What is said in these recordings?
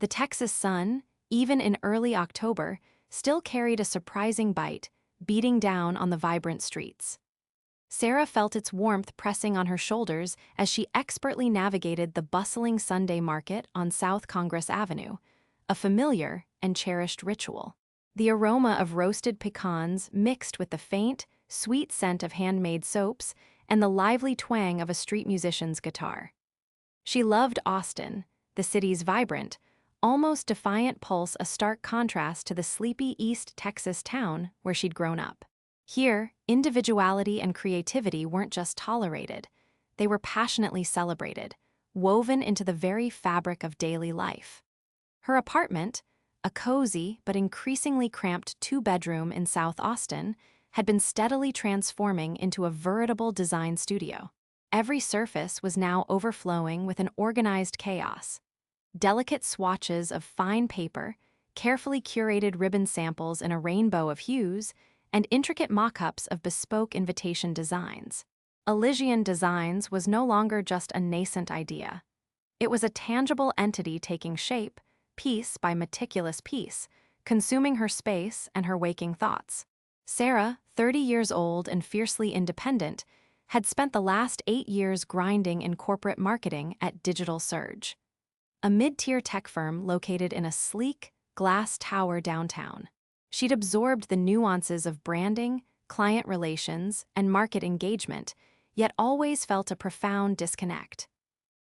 The Texas sun, even in early October, still carried a surprising bite, beating down on the vibrant streets. Sarah felt its warmth pressing on her shoulders as she expertly navigated the bustling Sunday market on South Congress Avenue, a familiar and cherished ritual. The aroma of roasted pecans mixed with the faint, sweet scent of handmade soaps and the lively twang of a street musician's guitar. She loved Austin, the city's vibrant, almost defiant pulse, a stark contrast to the sleepy East Texas town where she'd grown up. Here, individuality and creativity weren't just tolerated, they were passionately celebrated, woven into the very fabric of daily life. Her apartment, a cozy but increasingly cramped two-bedroom in South Austin, had been steadily transforming into a veritable design studio. Every surface was now overflowing with an organized chaos. Delicate swatches of fine paper, carefully curated ribbon samples in a rainbow of hues, and intricate mock-ups of bespoke invitation designs. Elysian Designs was no longer just a nascent idea. It was a tangible entity taking shape, piece by meticulous piece, consuming her space and her waking thoughts. Sarah, 30 years old and fiercely independent, had spent the last 8 years grinding in corporate marketing at Digital Surge, a mid-tier tech firm located in a sleek, glass tower downtown. She'd absorbed the nuances of branding, client relations, and market engagement, yet always felt a profound disconnect.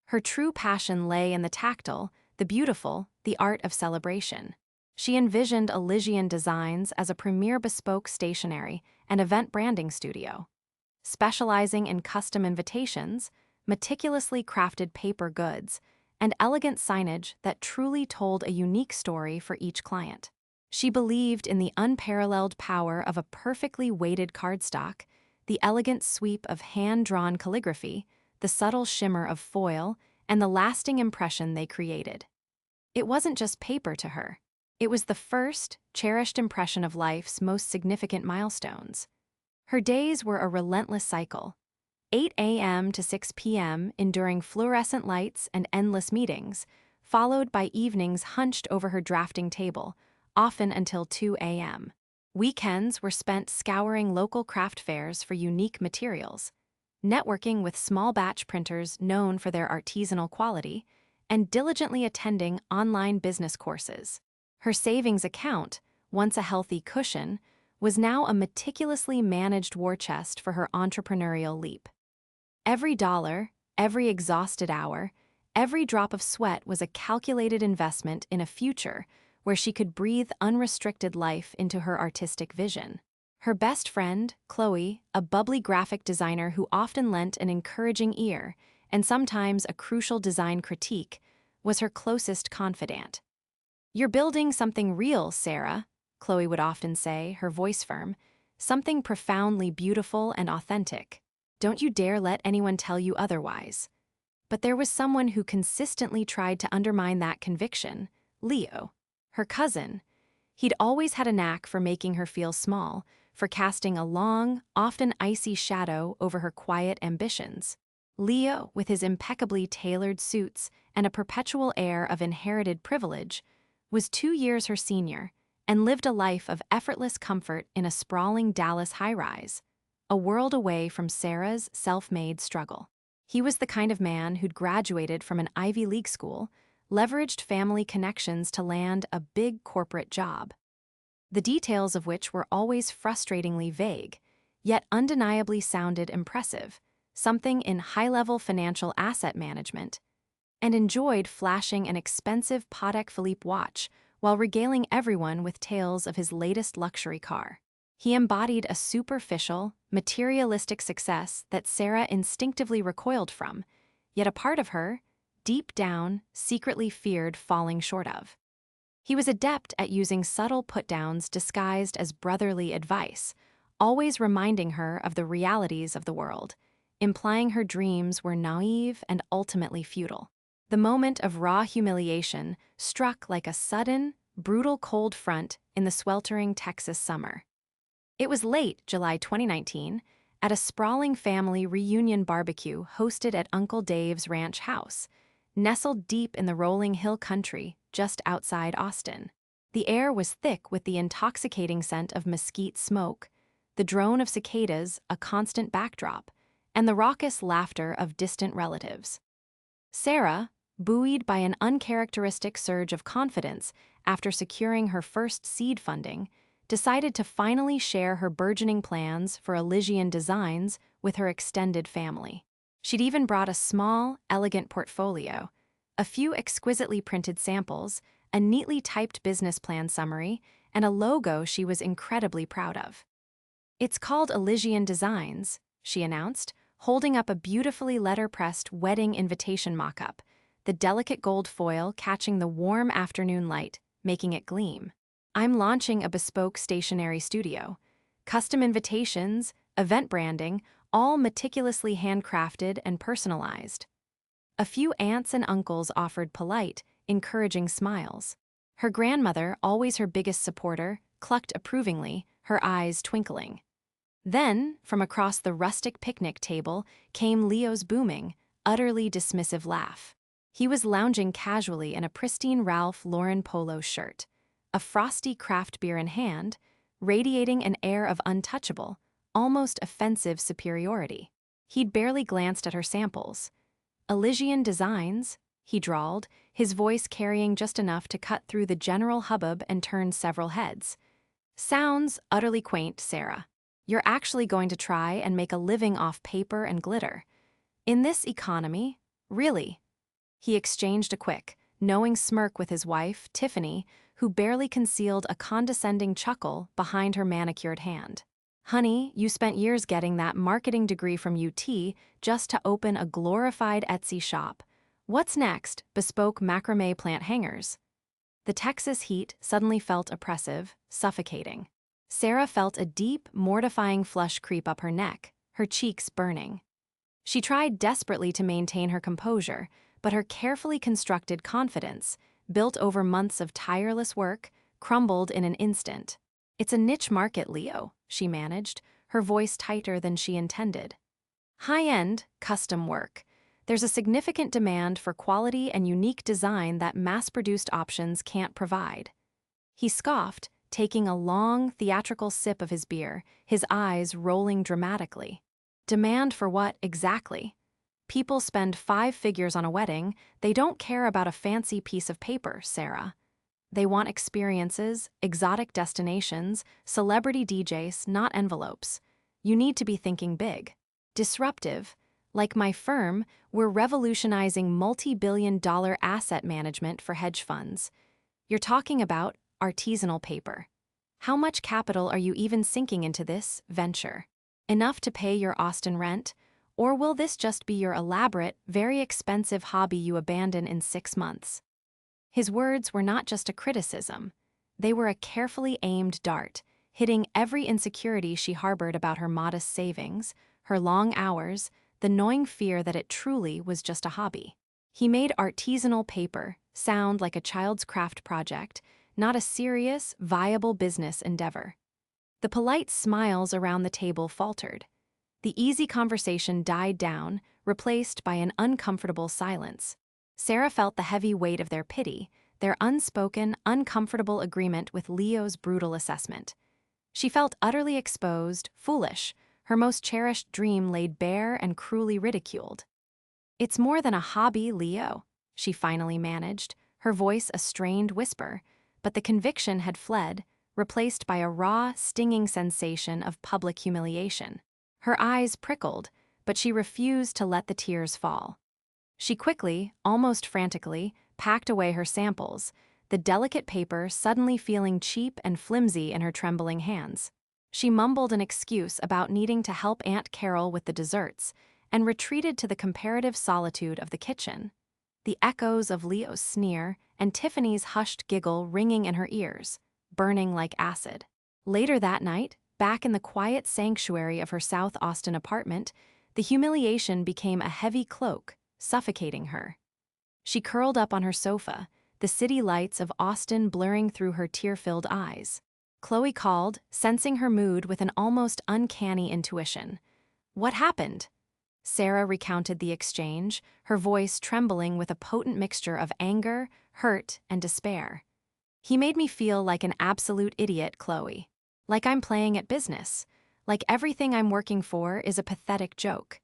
Her true passion lay in the tactile, the beautiful, the art of celebration. She envisioned Elysian Designs as a premier bespoke stationery and event branding studio, specializing in custom invitations, meticulously crafted paper goods, and elegant signage that truly told a unique story for each client. She believed in the unparalleled power of a perfectly weighted cardstock, the elegant sweep of hand-drawn calligraphy, the subtle shimmer of foil, and the lasting impression they created. It wasn't just paper to her. It was the first, cherished impression of life's most significant milestones. Her days were a relentless cycle, 8 a.m. to 6 p.m. enduring fluorescent lights and endless meetings, followed by evenings hunched over her drafting table, often until 2 a.m. Weekends were spent scouring local craft fairs for unique materials, networking with small-batch printers known for their artisanal quality, and diligently attending online business courses. Her savings account, once a healthy cushion, was now a meticulously managed war chest for her entrepreneurial leap. Every dollar, every exhausted hour, every drop of sweat was a calculated investment in a future where she could breathe unrestricted life into her artistic vision. Her best friend, Chloe, a bubbly graphic designer who often lent an encouraging ear and sometimes a crucial design critique, was her closest confidant. "You're building something real, Sarah," Chloe would often say, her voice firm, "something profoundly beautiful and authentic. Don't you dare let anyone tell you otherwise." But there was someone who consistently tried to undermine that conviction, Leo, her cousin. He'd always had a knack for making her feel small, for casting a long, often icy shadow over her quiet ambitions. Leo, with his impeccably tailored suits and a perpetual air of inherited privilege, was 2 years her senior and lived a life of effortless comfort in a sprawling Dallas high-rise, a world away from Sarah's self-made struggle. He was the kind of man who'd graduated from an Ivy League school, leveraged family connections to land a big corporate job, the details of which were always frustratingly vague, yet undeniably sounded impressive, something in high-level financial asset management, and enjoyed flashing an expensive Poetic Philippe watch while regaling everyone with tales of his latest luxury car. He embodied a superficial, materialistic success that Sarah instinctively recoiled from, yet a part of her, deep down, secretly feared falling short of. He was adept at using subtle put-downs disguised as brotherly advice, always reminding her of the realities of the world, implying her dreams were naive and ultimately futile. The moment of raw humiliation struck like a sudden, brutal cold front in the sweltering Texas summer. It was late July 2019, at a sprawling family reunion barbecue hosted at Uncle Dave's ranch house, nestled deep in the rolling hill country just outside Austin. The air was thick with the intoxicating scent of mesquite smoke, the drone of cicadas a constant backdrop, and the raucous laughter of distant relatives. Sarah, buoyed by an uncharacteristic surge of confidence after securing her first seed funding, decided to finally share her burgeoning plans for Elysian Designs with her extended family. She'd even brought a small, elegant portfolio, a few exquisitely printed samples, a neatly typed business plan summary, and a logo she was incredibly proud of. "It's called Elysian Designs," she announced, holding up a beautifully letterpressed wedding invitation mock-up, the delicate gold foil catching the warm afternoon light, making it gleam. "I'm launching a bespoke stationery studio. Custom invitations, event branding, all meticulously handcrafted and personalized." A few aunts and uncles offered polite, encouraging smiles. Her grandmother, always her biggest supporter, clucked approvingly, her eyes twinkling. Then, from across the rustic picnic table, came Leo's booming, utterly dismissive laugh. He was lounging casually in a pristine Ralph Lauren polo shirt, a frosty craft beer in hand, radiating an air of untouchable, almost offensive superiority. He'd barely glanced at her samples. "Elysian Designs," he drawled, his voice carrying just enough to cut through the general hubbub and turn several heads. "Sounds utterly quaint, Sarah. You're actually going to try and make a living off paper and glitter. In this economy, really?" He exchanged a quick, knowing smirk with his wife, Tiffany, who barely concealed a condescending chuckle behind her manicured hand. "Honey, you spent years getting that marketing degree from UT just to open a glorified Etsy shop. What's next? Bespoke macrame plant hangers?" The Texas heat suddenly felt oppressive, suffocating. Sarah felt a deep, mortifying flush creep up her neck, her cheeks burning. She tried desperately to maintain her composure, but her carefully constructed confidence, built over months of tireless work, crumbled in an instant. "It's a niche market, Leo," she managed, her voice tighter than she intended. "High-end, custom work. There's a significant demand for quality and unique design that mass-produced options can't provide." He scoffed, taking a long, theatrical sip of his beer, his eyes rolling dramatically. "Demand for what, exactly? People spend 5 figures on a wedding, they don't care about a fancy piece of paper, Sarah. They want experiences, exotic destinations, celebrity DJs, not envelopes. You need to be thinking big. Disruptive. Like my firm, we're revolutionizing multi-billion-dollar asset management for hedge funds. You're talking about artisanal paper. How much capital are you even sinking into this venture? Enough to pay your Austin rent? Or will this just be your elaborate, very expensive hobby you abandon in 6 months?" His words were not just a criticism. They were a carefully aimed dart, hitting every insecurity she harbored about her modest savings, her long hours, the gnawing fear that it truly was just a hobby. He made artisanal paper sound like a child's craft project, not a serious, viable business endeavor. The polite smiles around the table faltered. The easy conversation died down, replaced by an uncomfortable silence. Sarah felt the heavy weight of their pity, their unspoken, uncomfortable agreement with Leo's brutal assessment. She felt utterly exposed, foolish, her most cherished dream laid bare and cruelly ridiculed. "It's more than a hobby, Leo," she finally managed, her voice a strained whisper, but the conviction had fled, replaced by a raw, stinging sensation of public humiliation. Her eyes prickled, but she refused to let the tears fall. She quickly, almost frantically, packed away her samples, the delicate paper suddenly feeling cheap and flimsy in her trembling hands. She mumbled an excuse about needing to help Aunt Carol with the desserts, and retreated to the comparative solitude of the kitchen, the echoes of Leo's sneer and Tiffany's hushed giggle ringing in her ears, burning like acid. Later that night, back in the quiet sanctuary of her South Austin apartment, the humiliation became a heavy cloak, suffocating her. She curled up on her sofa, the city lights of Austin blurring through her tear-filled eyes. Chloe called, sensing her mood with an almost uncanny intuition. "What happened?" Sarah recounted the exchange, her voice trembling with a potent mixture of anger, hurt, and despair. "He made me feel like an absolute idiot, Chloe. Like I'm playing at business. Like everything I'm working for is a pathetic joke."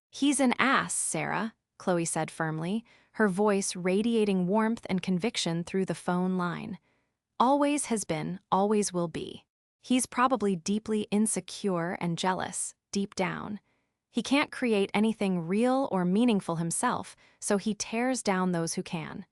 "He's an ass, Sarah," Chloe said firmly, her voice radiating warmth and conviction through the phone line. "Always has been, always will be. He's probably deeply insecure and jealous, deep down. He can't create anything real or meaningful himself, so he tears down those who can.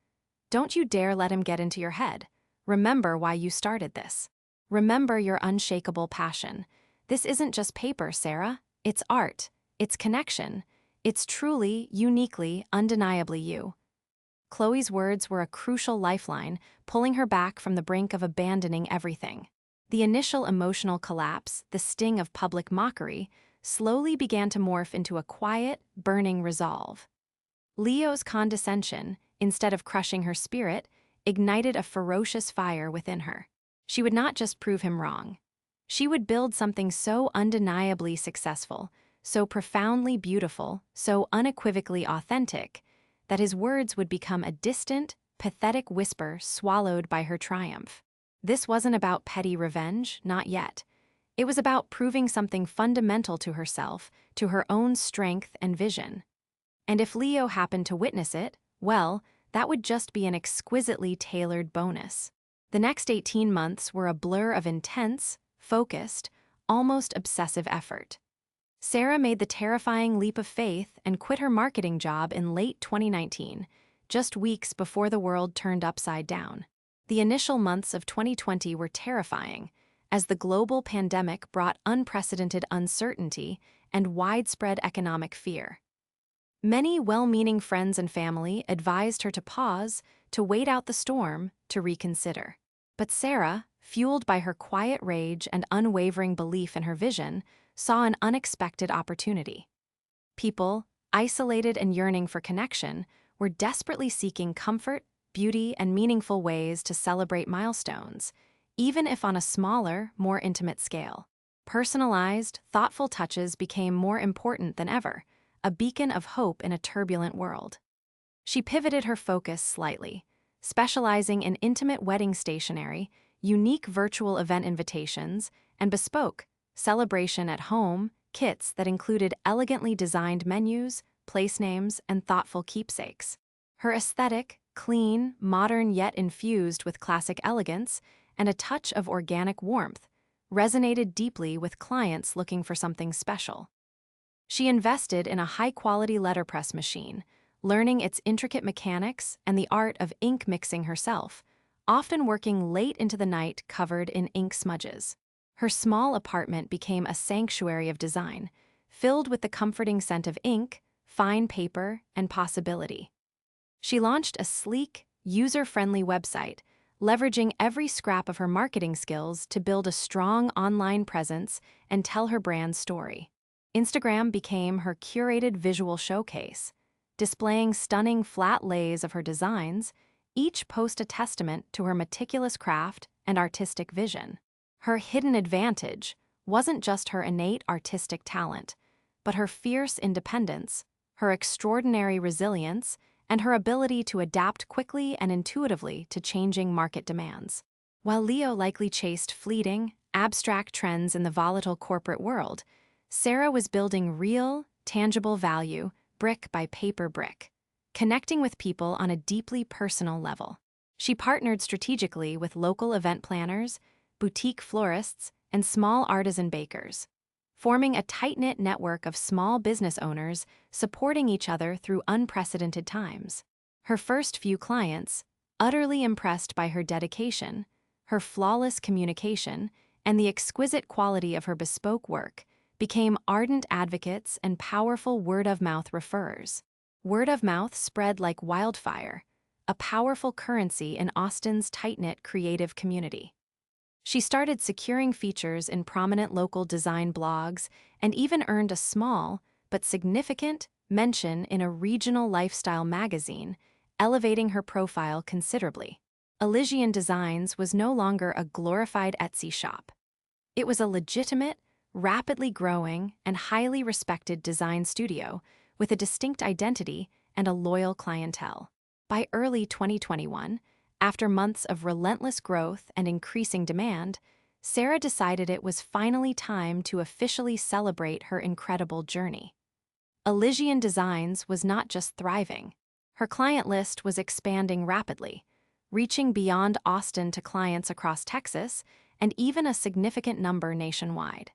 Don't you dare let him get into your head. Remember why you started this. Remember your unshakable passion. This isn't just paper, Sarah. It's art. It's connection. It's truly, uniquely, undeniably you." Chloe's words were a crucial lifeline, pulling her back from the brink of abandoning everything. The initial emotional collapse, the sting of public mockery, slowly began to morph into a quiet, burning resolve. Leo's condescension, instead of crushing her spirit, ignited a ferocious fire within her. She would not just prove him wrong. She would build something so undeniably successful, so profoundly beautiful, so unequivocally authentic, that his words would become a distant, pathetic whisper swallowed by her triumph. This wasn't about petty revenge, not yet. It was about proving something fundamental to herself, to her own strength and vision. And if Leo happened to witness it, well, that would just be an exquisitely tailored bonus. The next 18 months were a blur of intense, focused, almost obsessive effort. Sarah made the terrifying leap of faith and quit her marketing job in late 2019, just weeks before the world turned upside down. The initial months of 2020 were terrifying, as the global pandemic brought unprecedented uncertainty and widespread economic fear. Many well-meaning friends and family advised her to pause, to wait out the storm, to reconsider. But Sarah, fueled by her quiet rage and unwavering belief in her vision, saw an unexpected opportunity. People, isolated and yearning for connection, were desperately seeking comfort, beauty, and meaningful ways to celebrate milestones, even if on a smaller, more intimate scale. Personalized, thoughtful touches became more important than ever, a beacon of hope in a turbulent world. She pivoted her focus slightly, specializing in intimate wedding stationery, unique virtual event invitations, and bespoke, celebration at home, kits that included elegantly designed menus, place names, and thoughtful keepsakes. Her aesthetic, clean, modern yet infused with classic elegance and a touch of organic warmth, resonated deeply with clients looking for something special. She invested in a high-quality letterpress machine, learning its intricate mechanics and the art of ink mixing herself, often working late into the night covered in ink smudges. Her small apartment became a sanctuary of design, filled with the comforting scent of ink, fine paper, and possibility. She launched a sleek, user-friendly website, leveraging every scrap of her marketing skills to build a strong online presence and tell her brand's story. Instagram became her curated visual showcase, displaying stunning flat lays of her designs, each post a testament to her meticulous craft and artistic vision. Her hidden advantage wasn't just her innate artistic talent, but her fierce independence, her extraordinary resilience, and her ability to adapt quickly and intuitively to changing market demands. While Leo likely chased fleeting, abstract trends in the volatile corporate world, Sarah was building real, tangible value, brick by paper brick, connecting with people on a deeply personal level. She partnered strategically with local event planners, boutique florists, and small artisan bakers, forming a tight-knit network of small business owners supporting each other through unprecedented times. Her first few clients, utterly impressed by her dedication, her flawless communication, and the exquisite quality of her bespoke work, became ardent advocates and powerful word-of-mouth referrers. Word of mouth spread like wildfire, a powerful currency in Austin's tight-knit creative community. She started securing features in prominent local design blogs and even earned a small, but significant, mention in a regional lifestyle magazine, elevating her profile considerably. Elysian Designs was no longer a glorified Etsy shop. It was a legitimate, rapidly growing and highly respected design studio with a distinct identity and a loyal clientele. By early 2021, after months of relentless growth and increasing demand, Sarah decided it was finally time to officially celebrate her incredible journey. Elysian Designs was not just thriving. Her client list was expanding rapidly, reaching beyond Austin to clients across Texas and even a significant number nationwide.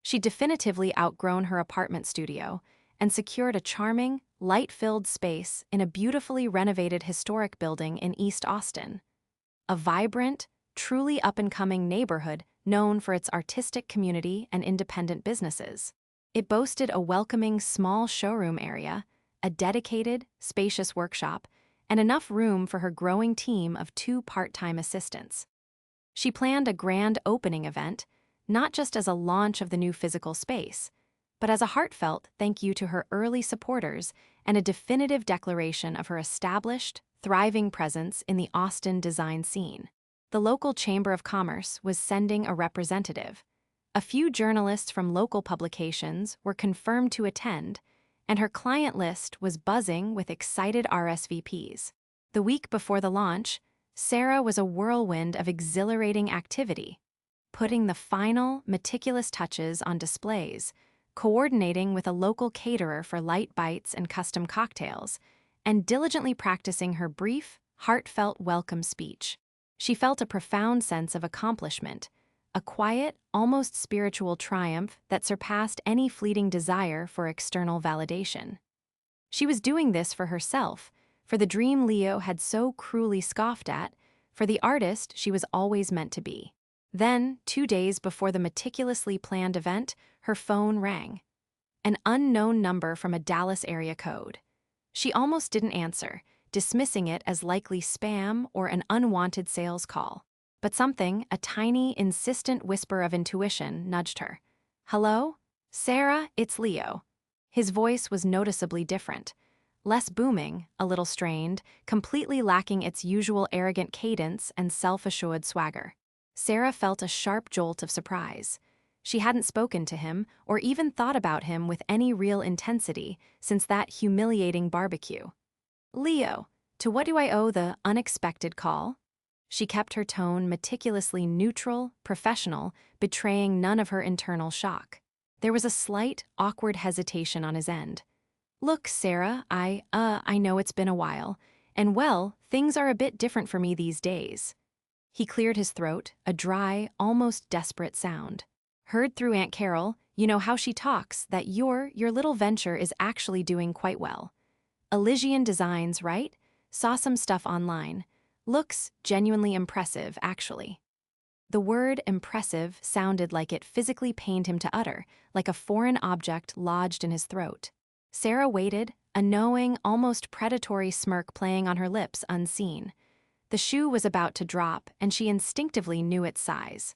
She definitively outgrown her apartment studio and secured a charming, light-filled space in a beautifully renovated historic building in East Austin. A vibrant, truly up-and-coming neighborhood known for its artistic community and independent businesses. It boasted a welcoming small showroom area, a dedicated, spacious workshop, and enough room for her growing team of 2 part-time assistants. She planned a grand opening event, not just as a launch of the new physical space, but as a heartfelt thank you to her early supporters and a definitive declaration of her established, thriving presence in the Austin design scene. The local Chamber of Commerce was sending a representative. A few journalists from local publications were confirmed to attend, and her client list was buzzing with excited RSVPs. The week before the launch, Sarah was a whirlwind of exhilarating activity, putting the final, meticulous touches on displays, coordinating with a local caterer for light bites and custom cocktails, and diligently practicing her brief, heartfelt welcome speech. She felt a profound sense of accomplishment, a quiet, almost spiritual triumph that surpassed any fleeting desire for external validation. She was doing this for herself, for the dream Leo had so cruelly scoffed at, for the artist she was always meant to be. Then, 2 days before the meticulously planned event, her phone rang. An unknown number from a Dallas area code. She almost didn't answer, dismissing it as likely spam or an unwanted sales call. But something, a tiny, insistent whisper of intuition, nudged her. "Hello? Sarah, it's Leo." His voice was noticeably different. Less booming, a little strained, completely lacking its usual arrogant cadence and self-assured swagger. Sarah felt a sharp jolt of surprise. She hadn't spoken to him or even thought about him with any real intensity since that humiliating barbecue. "Leo, to what do I owe the unexpected call?" She kept her tone meticulously neutral, professional, betraying none of her internal shock. There was a slight, awkward hesitation on his end. "Look, Sarah, I know it's been a while, and well, things are a bit different for me these days." He cleared his throat, a dry, almost desperate sound. "Heard through Aunt Carol, you know how she talks, that your little venture is actually doing quite well. Elysian Designs, right? Saw some stuff online. Looks genuinely impressive, actually." The word impressive sounded like it physically pained him to utter, like a foreign object lodged in his throat. Sarah waited, a knowing, almost predatory smirk playing on her lips unseen. The shoe was about to drop, and she instinctively knew its size.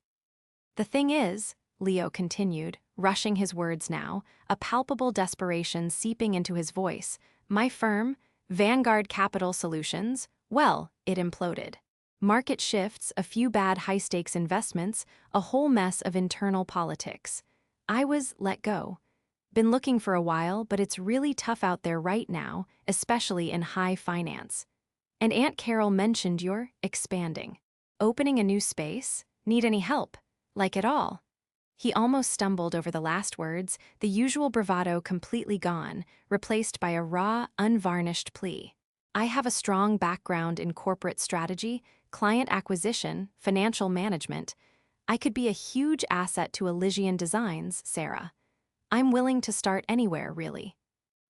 "The thing is," Leo continued, rushing his words now, a palpable desperation seeping into his voice, "my firm, Vanguard Capital Solutions, well, it imploded. Market shifts, a few bad high-stakes investments, a whole mess of internal politics. I was let go. Been looking for a while, but it's really tough out there right now, especially in high finance. And Aunt Carol mentioned you're expanding. Opening a new space? Need any help? Like at all?" He almost stumbled over the last words, the usual bravado completely gone, replaced by a raw, unvarnished plea. "I have a strong background in corporate strategy, client acquisition, financial management. I could be a huge asset to Elysian Designs, Sarah. I'm willing to start anywhere, really.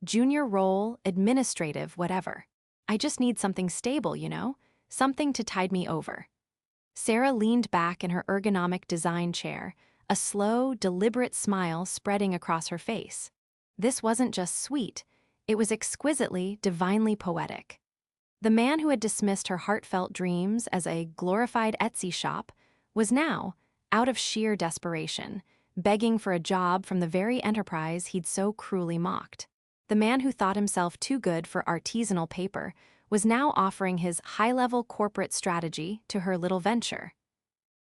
Junior role, administrative, whatever. I just need something stable, you know? Something to tide me over." Sarah leaned back in her ergonomic design chair, a slow, deliberate smile spreading across her face. This wasn't just sweet, it was exquisitely, divinely poetic. The man who had dismissed her heartfelt dreams as a glorified Etsy shop was now, out of sheer desperation, begging for a job from the very enterprise he'd so cruelly mocked. The man who thought himself too good for artisanal paper was now offering his high-level corporate strategy to her little venture.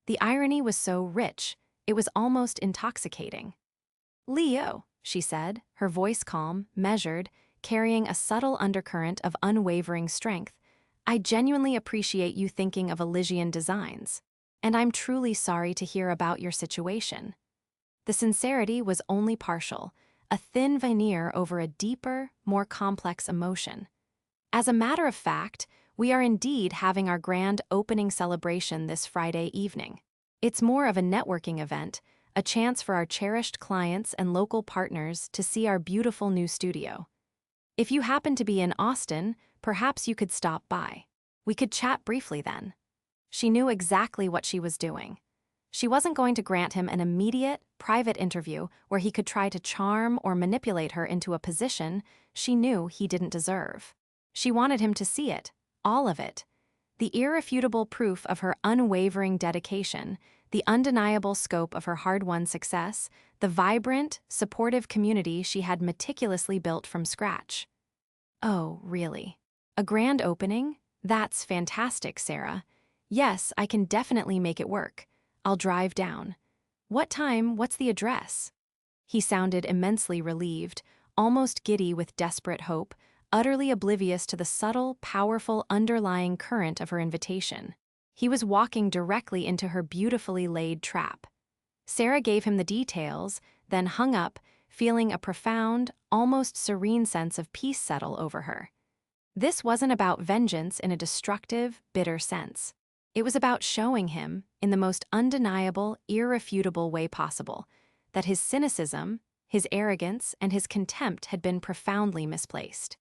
The irony was so rich, It was almost intoxicating. "Leo," she said, her voice calm, measured, carrying a subtle undercurrent of unwavering strength, "I genuinely appreciate you thinking of Elysian Designs, and I'm truly sorry to hear about your situation." The sincerity was only partial, a thin veneer over a deeper, more complex emotion. "As a matter of fact, we are indeed having our grand opening celebration this Friday evening. It's more of a networking event, a chance for our cherished clients and local partners to see our beautiful new studio. If you happen to be in Austin, perhaps you could stop by. We could chat briefly then." She knew exactly what she was doing. She wasn't going to grant him an immediate, private interview where he could try to charm or manipulate her into a position she knew he didn't deserve. She wanted him to see it, all of it. The irrefutable proof of her unwavering dedication, the undeniable scope of her hard-won success, the vibrant, supportive community she had meticulously built from scratch. "Oh, really? A grand opening? That's fantastic, Sarah. Yes, I can definitely make it work. I'll drive down. What time? What's the address?" He sounded immensely relieved, almost giddy with desperate hope, utterly oblivious to the subtle, powerful underlying current of her invitation. He was walking directly into her beautifully laid trap. Sarah gave him the details, then hung up, feeling a profound, almost serene sense of peace settle over her. This wasn't about vengeance in a destructive, bitter sense. It was about showing him, in the most undeniable, irrefutable way possible, that his cynicism, his arrogance, and his contempt had been profoundly misplaced.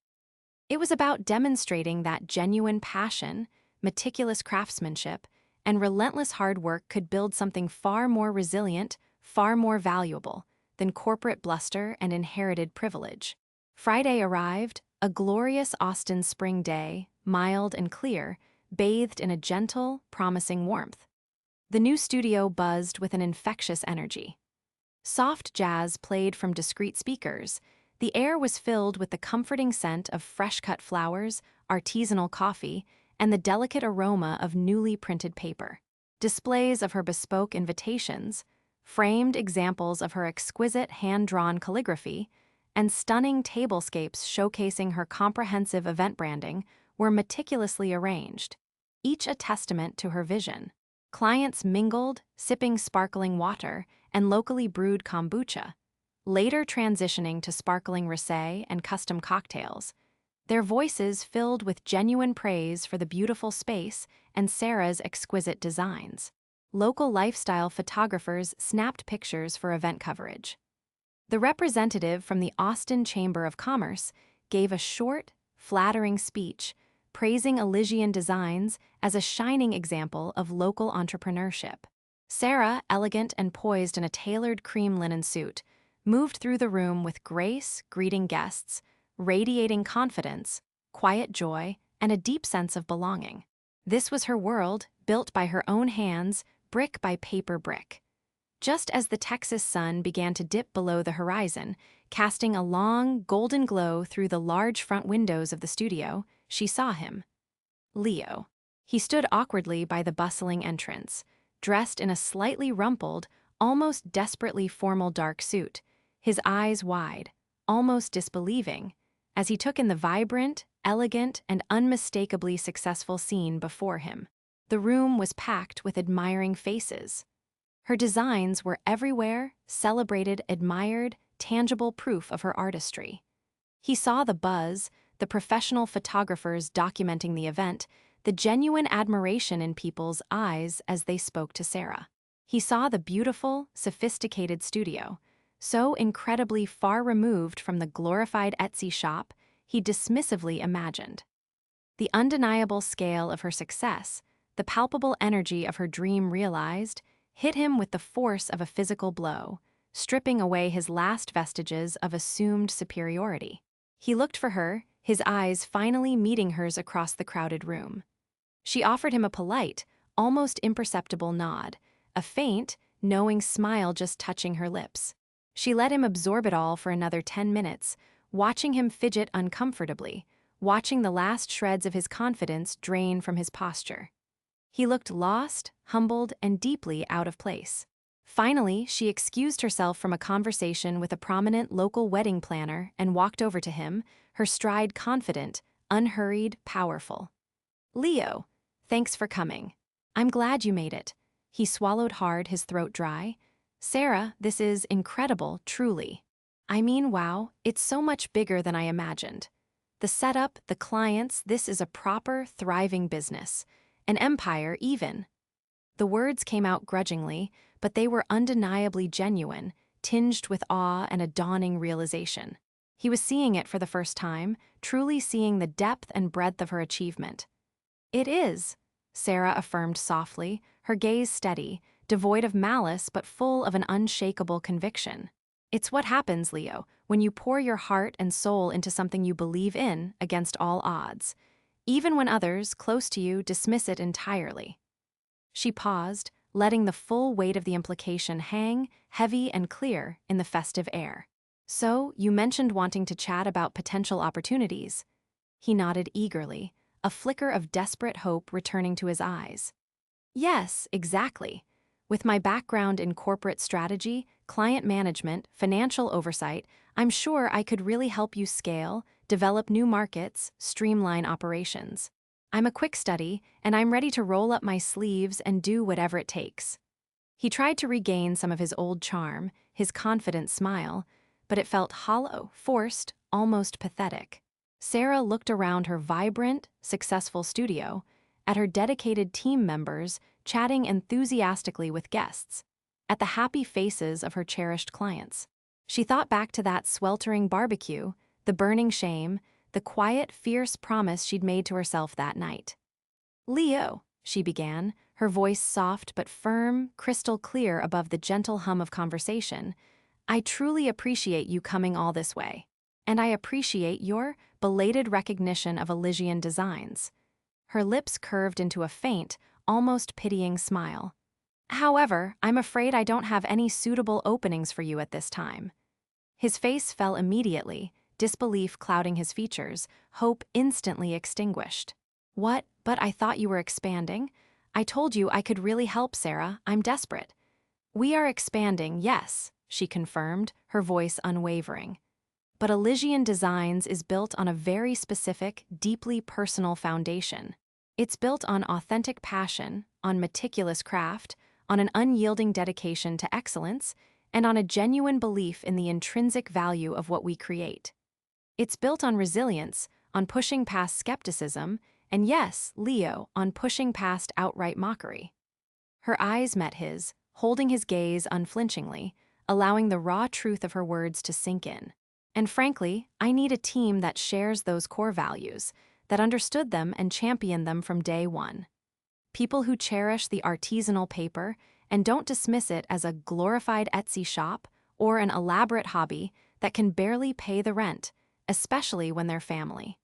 It was about demonstrating that genuine passion, meticulous craftsmanship, and relentless hard work could build something far more resilient, far more valuable, than corporate bluster and inherited privilege. Friday arrived, a glorious Austin spring day, mild and clear, bathed in a gentle, promising warmth. The new studio buzzed with an infectious energy. Soft jazz played from discreet speakers. The air was filled with the comforting scent of fresh-cut flowers, artisanal coffee, and the delicate aroma of newly printed paper. Displays of her bespoke invitations, framed examples of her exquisite hand-drawn calligraphy, and stunning tablescapes showcasing her comprehensive event branding were meticulously arranged, each a testament to her vision. Clients mingled, sipping sparkling water and locally brewed kombucha, later transitioning to sparkling rosé and custom cocktails, their voices filled with genuine praise for the beautiful space and Sarah's exquisite designs. Local lifestyle photographers snapped pictures for event coverage. The representative from the Austin Chamber of Commerce gave a short, flattering speech praising Elysian Designs as a shining example of local entrepreneurship. Sarah, elegant and poised in a tailored cream linen suit, moved through the room with grace, greeting guests, radiating confidence, quiet joy, and a deep sense of belonging. This was her world, built by her own hands, brick by paper brick. Just as the Texas sun began to dip below the horizon, casting a long, golden glow through the large front windows of the studio, she saw him. Leo. He stood awkwardly by the bustling entrance, dressed in a slightly rumpled, almost desperately formal dark suit, his eyes wide, almost disbelieving, as he took in the vibrant, elegant, and unmistakably successful scene before him. The room was packed with admiring faces. Her designs were everywhere, celebrated, admired, tangible proof of her artistry. He saw the buzz, the professional photographers documenting the event, the genuine admiration in people's eyes as they spoke to Sarah. He saw the beautiful, sophisticated studio, so incredibly far removed from the glorified Etsy shop he dismissively imagined. The undeniable scale of her success, the palpable energy of her dream realized, hit him with the force of a physical blow, stripping away his last vestiges of assumed superiority. He looked for her, his eyes finally meeting hers across the crowded room. She offered him a polite, almost imperceptible nod, a faint, knowing smile just touching her lips. She let him absorb it all for another 10 minutes, watching him fidget uncomfortably, watching the last shreds of his confidence drain from his posture. He looked lost, humbled, and deeply out of place. Finally, she excused herself from a conversation with a prominent local wedding planner and walked over to him, her stride confident, unhurried, powerful. Leo, thanks for coming. I'm glad you made it. He swallowed hard, his throat dry. Sarah, this is incredible, truly. I mean, wow, it's so much bigger than I imagined. The setup, the clients, this is a proper, thriving business. An empire, even. The words came out grudgingly, but they were undeniably genuine, tinged with awe and a dawning realization. He was seeing it for the first time, truly seeing the depth and breadth of her achievement. It is, Sarah affirmed softly, her gaze steady, devoid of malice but full of an unshakable conviction. It's what happens, Leo, when you pour your heart and soul into something you believe in against all odds, even when others, close to you, dismiss it entirely. She paused, letting the full weight of the implication hang, heavy and clear, in the festive air. So, you mentioned wanting to chat about potential opportunities. He nodded eagerly, a flicker of desperate hope returning to his eyes. Yes, exactly. With my background in corporate strategy, client management, financial oversight, I'm sure I could really help you scale, develop new markets, streamline operations. I'm a quick study, and I'm ready to roll up my sleeves and do whatever it takes. He tried to regain some of his old charm, his confident smile, but it felt hollow, forced, almost pathetic. Sarah looked around her vibrant, successful studio, at her dedicated team members chatting enthusiastically with guests, at the happy faces of her cherished clients. She thought back to that sweltering barbecue, the burning shame, the quiet, fierce promise she'd made to herself that night. Leo, she began, her voice soft but firm, crystal clear above the gentle hum of conversation, I truly appreciate you coming all this way. And I appreciate your belated recognition of Elysian Designs. Her lips curved into a faint, almost pitying smile. However, I'm afraid I don't have any suitable openings for you at this time. His face fell immediately, disbelief clouding his features, hope instantly extinguished. What? But I thought you were expanding? I told you I could really help, Sarah. I'm desperate. We are expanding, yes, she confirmed, her voice unwavering. But Elysian Designs is built on a very specific, deeply personal foundation. It's built on authentic passion, on meticulous craft, on an unyielding dedication to excellence, and on a genuine belief in the intrinsic value of what we create. It's built on resilience, on pushing past skepticism, and yes, Leo, on pushing past outright mockery. Her eyes met his, holding his gaze unflinchingly, allowing the raw truth of her words to sink in. And frankly, I need a team that shares those core values, that understood them and championed them from day one. People who cherish the artisanal paper and don't dismiss it as a glorified Etsy shop or an elaborate hobby that can barely pay the rent, especially when they're family.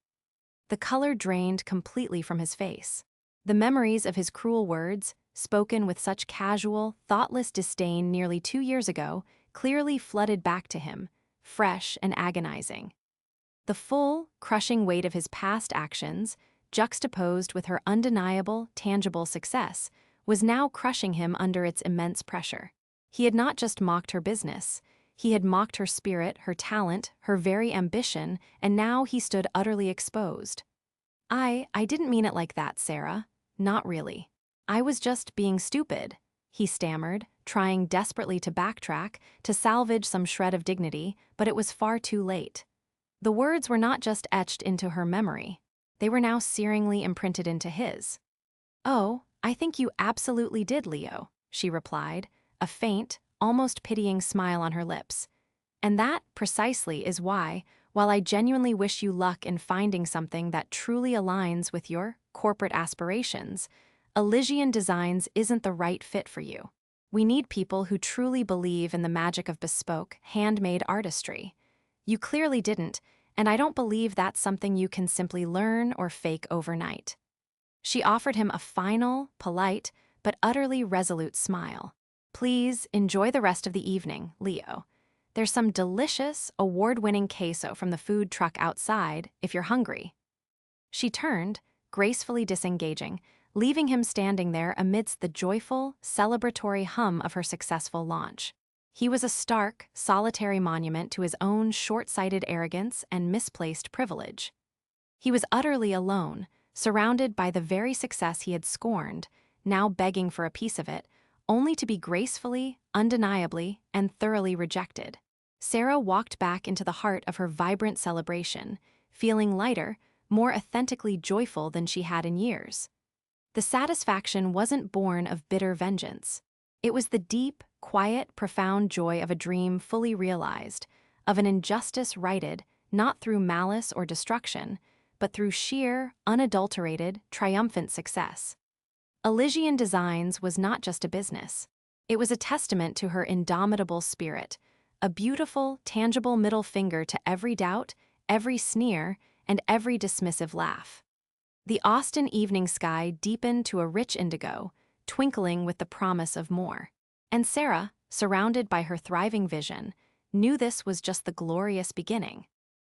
The color drained completely from his face. The memories of his cruel words, spoken with such casual, thoughtless disdain nearly 2 years ago, clearly flooded back to him, fresh and agonizing. The full, crushing weight of his past actions, juxtaposed with her undeniable, tangible success, was now crushing him under its immense pressure. He had not just mocked her business. He had mocked her spirit, her talent, her very ambition, and now he stood utterly exposed. I didn't mean it like that, Sarah. Not really. I was just being stupid, he stammered, trying desperately to backtrack, to salvage some shred of dignity, but it was far too late. The words were not just etched into her memory. They were now searingly imprinted into his. Oh, I think you absolutely did, Leo, she replied, a faint, almost pitying smile on her lips. And that, precisely, is why, while I genuinely wish you luck in finding something that truly aligns with your corporate aspirations, Elysian Designs isn't the right fit for you. We need people who truly believe in the magic of bespoke, handmade artistry. You clearly didn't, and I don't believe that's something you can simply learn or fake overnight. She offered him a final, polite, but utterly resolute smile. Please enjoy the rest of the evening, Leo. There's some delicious, award-winning queso from the food truck outside if you're hungry. She turned, gracefully disengaging, leaving him standing there amidst the joyful, celebratory hum of her successful launch. He was a stark, solitary monument to his own short-sighted arrogance and misplaced privilege. He was utterly alone, surrounded by the very success he had scorned, now begging for a piece of it, only to be gracefully, undeniably, and thoroughly rejected. Sarah walked back into the heart of her vibrant celebration, feeling lighter, more authentically joyful than she had in years. The satisfaction wasn't born of bitter vengeance. It was the deep, quiet, profound joy of a dream fully realized, of an injustice righted, not through malice or destruction, but through sheer, unadulterated, triumphant success. Elysian Designs was not just a business. It was a testament to her indomitable spirit, a beautiful, tangible middle finger to every doubt, every sneer, and every dismissive laugh. The Austin evening sky deepened to a rich indigo, twinkling with the promise of more. And Sarah, surrounded by her thriving vision, knew this was just the glorious beginning.